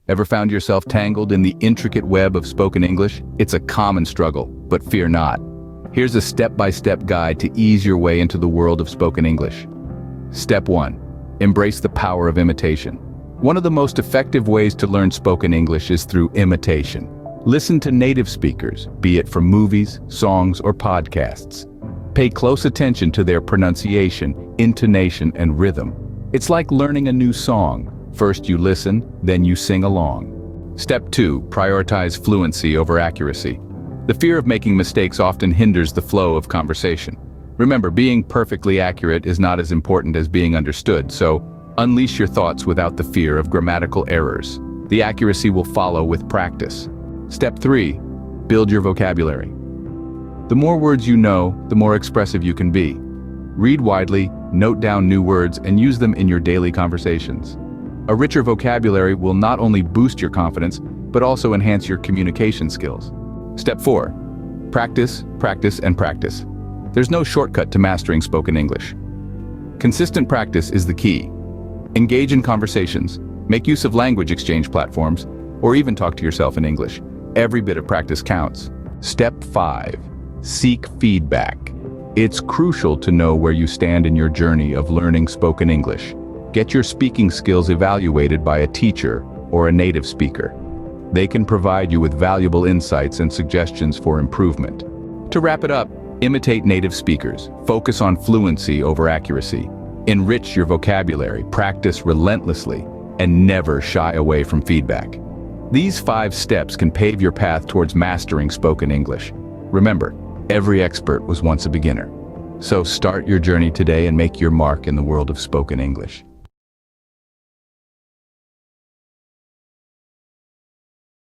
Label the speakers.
Speaker 1: Ever found yourself tangled in the intricate web of spoken English? It's a common struggle, but fear not. Here's a step-by-step guide to ease your way into the world of spoken English. Step 1. Embrace the power of imitation. One of the most effective ways to learn spoken English is through imitation. Listen to native speakers, be it from movies, songs, or podcasts. Pay close attention to their pronunciation, intonation, and rhythm. It's like learning a new song. First you listen, then you sing along. Step 2. Prioritize fluency over accuracy. The fear of making mistakes often hinders the flow of conversation. Remember, being perfectly accurate is not as important as being understood, so unleash your thoughts without the fear of grammatical errors. The accuracy will follow with practice. Step 3. Build your vocabulary. The more words you know, the more expressive you can be. Read widely, note down new words, and use them in your daily conversations. A richer vocabulary will not only boost your confidence, but also enhance your communication skills. Step 4. Practice, practice, and practice. There's no shortcut to mastering spoken English. Consistent practice is the key. Engage in conversations, make use of language exchange platforms, or even talk to yourself in English. Every bit of practice counts. Step 5. Seek feedback. It's crucial to know where you stand in your journey of learning spoken English. Get your speaking skills evaluated by a teacher or a native speaker. They can provide you with valuable insights and suggestions for improvement. To wrap it up, imitate native speakers. Focus on fluency over accuracy. Enrich your vocabulary, practice relentlessly, and never shy away from feedback. These 5 steps can pave your path towards mastering spoken English. Remember, every expert was once a beginner. So start your journey today and make your mark in the world of spoken English.